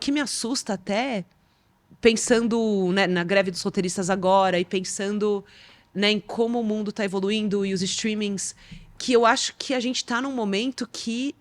que me assusta até, pensando, né, na greve dos roteiristas agora e pensando, né, em como o mundo está evoluindo e os streamings, que eu acho que a gente está num momento que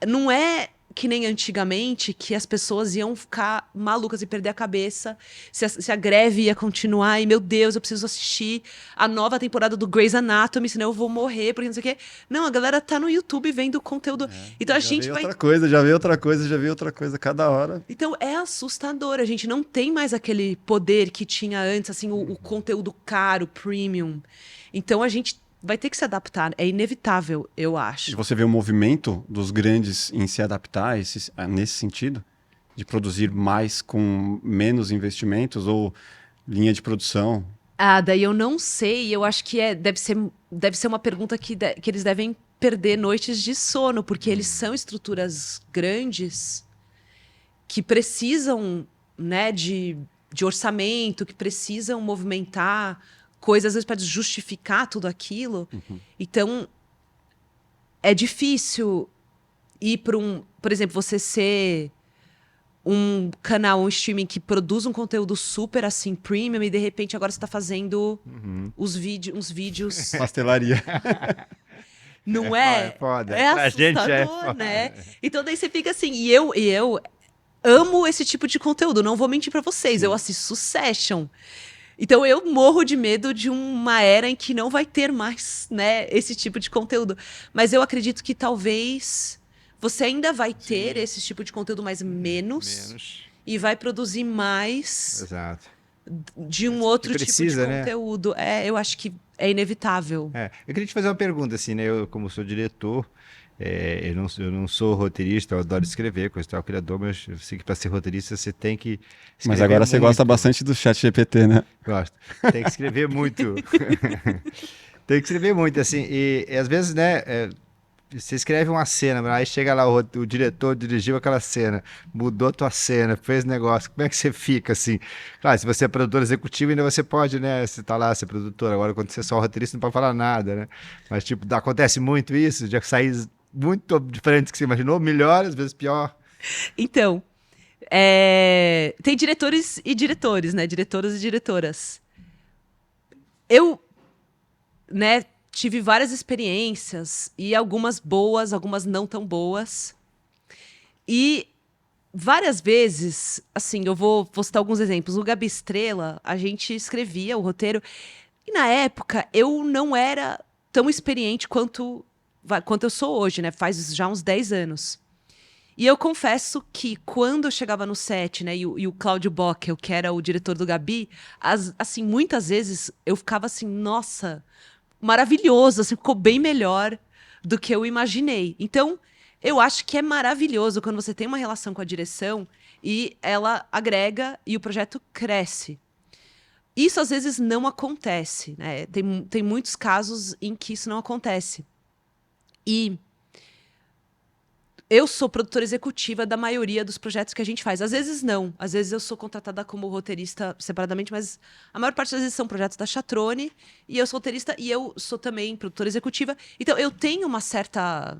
não é que nem antigamente, que as pessoas iam ficar malucas e perder a cabeça se a greve ia continuar. E, meu Deus, eu preciso assistir a nova temporada do Grey's Anatomy, senão eu vou morrer, porque não sei o quê. Não, a galera tá no YouTube vendo conteúdo. Então a Já gente veio vai. outra coisa, já veio outra coisa, já veio outra coisa cada hora. Então é assustador. A gente não tem mais aquele poder que tinha antes, assim, o conteúdo caro, premium. Então a gente vai ter que se adaptar. É inevitável, eu E acho. você vê o movimento dos grandes em se adaptar nesse sentido? De produzir mais com menos investimentos ou linha de produção? Ah, daí eu não sei. Eu acho que deve ser uma pergunta que eles devem perder noites de sono, porque eles são estruturas grandes que precisam, né, de orçamento, que precisam movimentar coisas, às vezes, para justificar tudo aquilo. Então, é difícil ir para por exemplo, você ser um canal, um streaming que produz um conteúdo super assim, premium, e de repente agora você está fazendo uns vídeos. Pastelaria. Não É é? foda. É Pra gente é assustador, foda. né? Então daí você fica assim, e eu amo esse tipo de conteúdo, não vou mentir pra vocês, eu assisto Succession. Então eu morro de medo de uma era em que não vai ter mais, né, esse tipo de conteúdo. Mas eu acredito que talvez você ainda vai ter esse tipo de conteúdo, mas menos, Menos. e vai produzir mais Exato. de um Que outro tipo de precisa, né? conteúdo. É, eu acho que é inevitável. Eu queria te fazer uma pergunta, assim, né? Eu, como sou diretor, eu não sou roteirista, eu adoro escrever, coisa e tal, criador, mas eu sei que para ser roteirista você tem que Mas escrever agora você gosta muito. bastante do chat GPT, né? Gosto. Tem que escrever muito. Tem que escrever muito, assim. E às vezes, né? Você escreve uma cena, aí chega lá o diretor dirigiu aquela cena, mudou a tua cena, fez negócio. Como é que você fica, assim? Claro, se você é produtor executivo, ainda você pode, né? Você tá lá, você é produtor. Agora, quando você é só roteirista, não pode falar nada, né? Mas, tipo, acontece muito isso, de sair muito diferente do que você imaginou, melhor, às vezes pior. Então, tem diretores e diretores, né? Diretoras e diretoras. Eu, né, tive várias experiências e algumas boas, algumas não tão boas. E várias vezes, assim, eu vou citar alguns exemplos. O Gabi Estrela, a gente escrevia o roteiro e na época eu não era tão experiente quanto eu sou hoje, né? Faz já uns 10 anos. E eu confesso que quando eu chegava no set, né, e o Cláudio Bockel, que era o diretor do Gabi, assim, muitas vezes eu ficava assim, nossa, maravilhoso, assim, ficou bem melhor do que eu imaginei. Então, eu acho que é maravilhoso quando você tem uma relação com a direção e ela agrega e o projeto cresce. Isso às vezes não acontece, né? Tem muitos casos em que isso não acontece. E eu sou produtora executiva da maioria dos projetos que a gente faz. Às vezes não. Às vezes eu sou contratada como roteirista separadamente, mas a maior parte das vezes são projetos da Chatrone e eu sou roteirista e eu sou também produtora executiva. Então eu tenho um certo,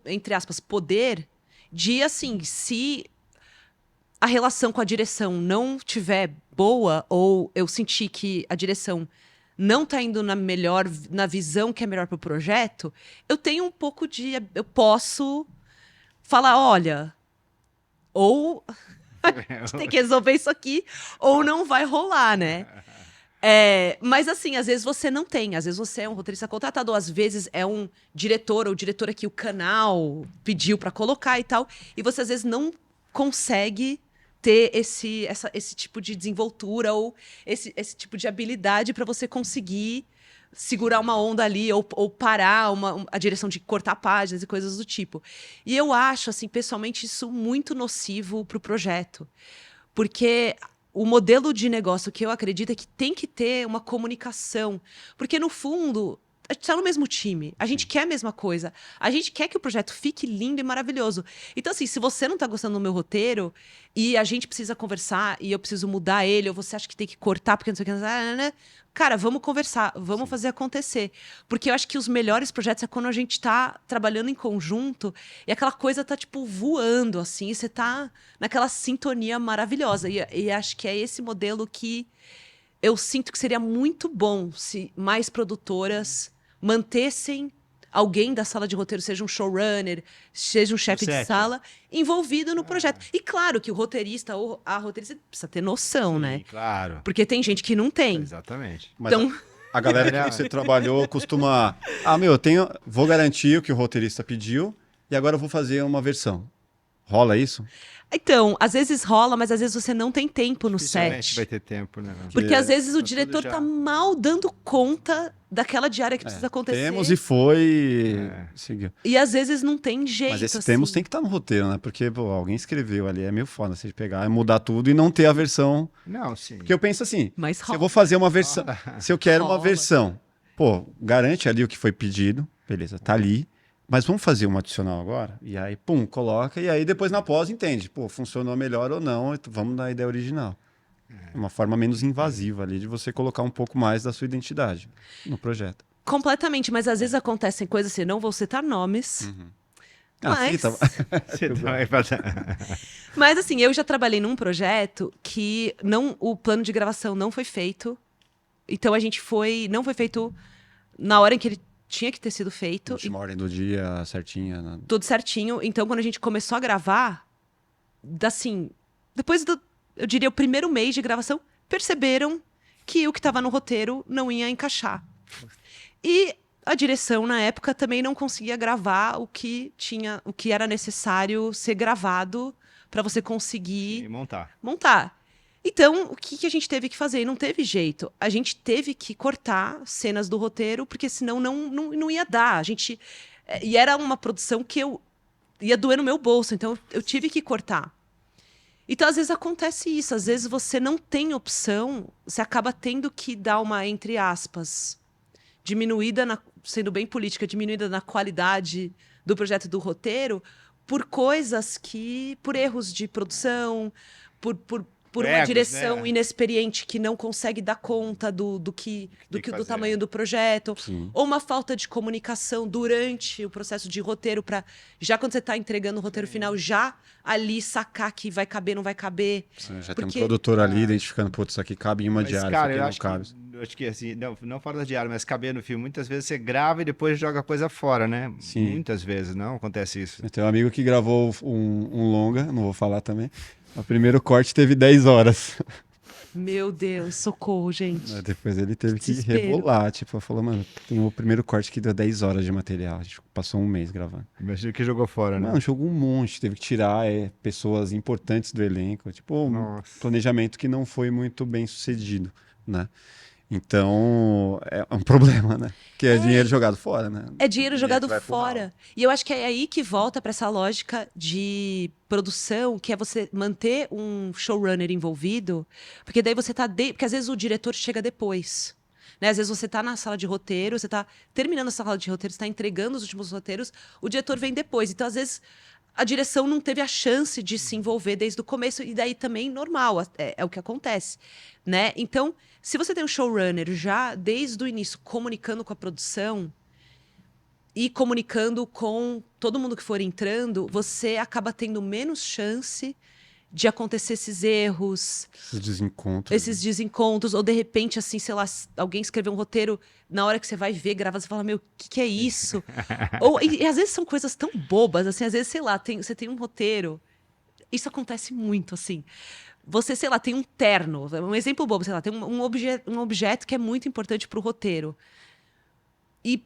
entre aspas, poder de, assim, se a relação com a direção não tiver boa ou eu sentir que a direção não está indo na visão que é melhor para o projeto, eu tenho um pouco de, eu posso falar, olha, ou a gente tem que resolver isso aqui, ou não vai rolar, né? Mas assim, às vezes você não tem, às vezes você é um roteirista contratado, ou às vezes é um diretor ou diretora que o canal pediu para colocar e tal, e você às vezes não consegue ter esse tipo de desenvoltura ou esse tipo de habilidade para você conseguir segurar uma onda ali ou parar a direção de cortar páginas e coisas do tipo. E eu acho, assim, pessoalmente, isso muito nocivo para o projeto. Porque o modelo de negócio que eu acredito é que tem que ter uma comunicação. Porque, no fundo, gente tá no mesmo time. A gente quer a mesma coisa. A gente quer que o projeto fique lindo e maravilhoso. Então, assim, se você não tá gostando do meu roteiro e a gente precisa conversar e eu preciso mudar ele, ou você acha que tem que cortar porque não sei o que, né? Cara, vamos conversar, vamos fazer acontecer. Porque eu acho que os melhores projetos é quando a gente tá trabalhando em conjunto e aquela coisa tá, tipo, voando, assim, e você tá naquela sintonia maravilhosa. E acho que é esse modelo que eu sinto que seria muito bom se mais produtoras mantessem alguém da sala de roteiro, seja um showrunner, seja um chefe de set, sala, envolvido no projeto. E claro que o roteirista ou a roteirista precisa ter noção, né? Sim, claro. Porque tem gente que não tem. Exatamente. Mas Então, a galera que você trabalhou costuma... vou garantir o que o roteirista pediu e agora eu vou fazer uma versão. Rola isso? então, às vezes rola, mas às vezes você não tem tempo no Dificilmente set. vai ter tempo, né? Porque às vezes o tudo diretor já- tá mal dando conta daquela diária que precisa acontecer. Temos e foi... Seguiu. E às vezes não tem jeito, Mas esse assim. temos tem que estar no roteiro, né? Porque, pô, alguém escreveu ali, é meio foda você pegar e mudar tudo e não ter a versão. Não, sim. Porque eu penso assim, Mas se rola. eu vou fazer uma versão, se eu quero uma Rola. versão, pô, garante ali o que foi pedido, beleza, tá ali, mas vamos fazer um adicional agora? E aí, pum, coloca, e aí depois na pós entende, pô, funcionou melhor ou não, então vamos na ideia original. É uma forma menos invasiva ali de você colocar um pouco mais da sua identidade no projeto. Completamente, mas às vezes acontecem coisas assim, não vou citar nomes. Mas, Fita, Você também mas assim, eu já trabalhei num projeto que o plano de gravação não foi feito. Então não foi feito na hora em que ele tinha que ter sido feito. última ordem do dia certinha. Né? Tudo certinho. Então, quando a gente começou a gravar, assim, depois eu diria, o primeiro mês de gravação, perceberam que o que estava no roteiro não ia encaixar. E a direção, na época, também não conseguia gravar o que era necessário ser gravado para você conseguir montar. Então, o que a gente teve que fazer? Não teve jeito. A gente teve que cortar cenas do roteiro, porque senão não ia dar. E era uma produção que ia doer no meu bolso, então eu tive que cortar. Então, às vezes acontece isso. Às vezes você não tem opção, você acaba tendo que dar uma, entre aspas, sendo bem política, diminuída na qualidade do projeto do roteiro, por erros de produção, por uma Egos, direção né? inexperiente que não consegue dar conta do fazer. tamanho do projeto, Sim. ou uma falta de comunicação durante o processo de roteiro para já quando você está entregando o roteiro final, já ali sacar que vai caber, não vai caber. Já Porque- tem um produtor ali identificando, putz, isso aqui cabe em uma Mas, diária, cara, isso eu aqui não cabe. eu acho que assim, não fora da diária, mas caber no filme. Muitas vezes você grava e depois joga a coisa fora, né? Sim. Muitas vezes, não acontece isso. Eu tenho um amigo que gravou um longa, não vou falar também. O primeiro corte teve 10 horas. Meu Deus, socorro, gente. Depois ele teve que Desespero. rebolar. Tipo, falou, mano, tem o primeiro corte que deu 10 horas de material. A gente passou um mês gravando. Imagina que jogou fora, né? Mano, jogou um monte. Teve que tirar pessoas importantes do elenco. Tipo, um Nossa. planejamento que não foi muito bem sucedido, né? Então, é um problema, né? Que é dinheiro jogado fora, né? É dinheiro jogado vai pro fora. E eu acho que é aí que volta para essa lógica de produção, que é você manter um showrunner envolvido, porque daí você tá... Porque às vezes o diretor chega depois. Né? Às vezes você tá na sala de roteiro, você tá terminando a sala de roteiro, você tá entregando os últimos roteiros, o diretor vem depois. Então, às vezes, a direção não teve a chance de se envolver desde o começo, e daí também normal, é o que acontece. Né? Então, se você tem um showrunner já desde o início comunicando com a produção e comunicando com todo mundo que for entrando, você acaba tendo menos chance de acontecer esses erros, Esses desencontros. ou de repente, assim, sei lá, alguém escreveu um roteiro, na hora que você vai ver, grava, você fala, meu, o que é isso? e às vezes são coisas tão bobas, assim, às vezes, sei lá, você tem um roteiro, isso acontece muito, assim. Você, sei lá, tem um terno, um exemplo bobo, sei lá, tem um objeto que é muito importante para o roteiro. E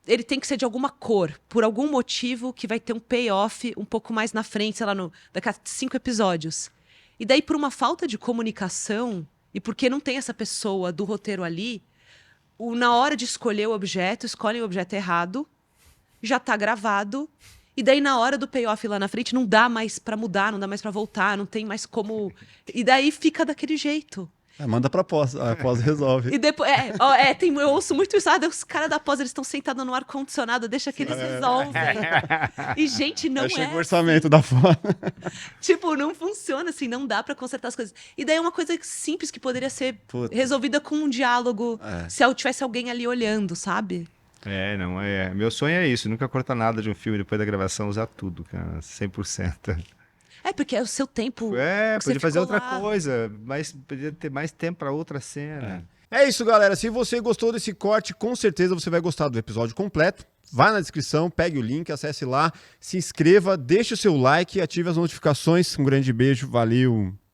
ele tem que ser de alguma cor, por algum motivo que vai ter um payoff um pouco mais na frente, sei lá, daqui a 5 episódios. E daí, por uma falta de comunicação, e porque não tem essa pessoa do roteiro ali, na hora de escolher o objeto, escolhem o objeto errado, já está gravado. E daí, na hora do payoff lá na frente, não dá mais pra mudar, não dá mais pra voltar, não tem mais como... E daí fica daquele jeito. Manda pra pós, a pós resolve. E depois, eu ouço muito isso. Os caras da pós, eles estão sentados no ar-condicionado, deixa que eles resolvem. E, gente, não Aí chega o é. orçamento da fora. Tipo, não funciona assim, não dá pra consertar as coisas. E daí é uma coisa simples que poderia ser Puta. resolvida com um diálogo, É. se tivesse alguém ali olhando, sabe? Não é. Meu sonho é isso, nunca cortar nada de um filme depois da gravação, usar tudo, cara, 100%. Porque é o seu tempo. que você Podia fazer ficou outra lá. coisa, mas podia ter mais tempo pra outra cena. É isso, galera. Se você gostou desse corte, com certeza você vai gostar do episódio completo. Vai na descrição, pegue o link, acesse lá, se inscreva, deixe o seu like e ative as notificações. Um grande beijo, valeu!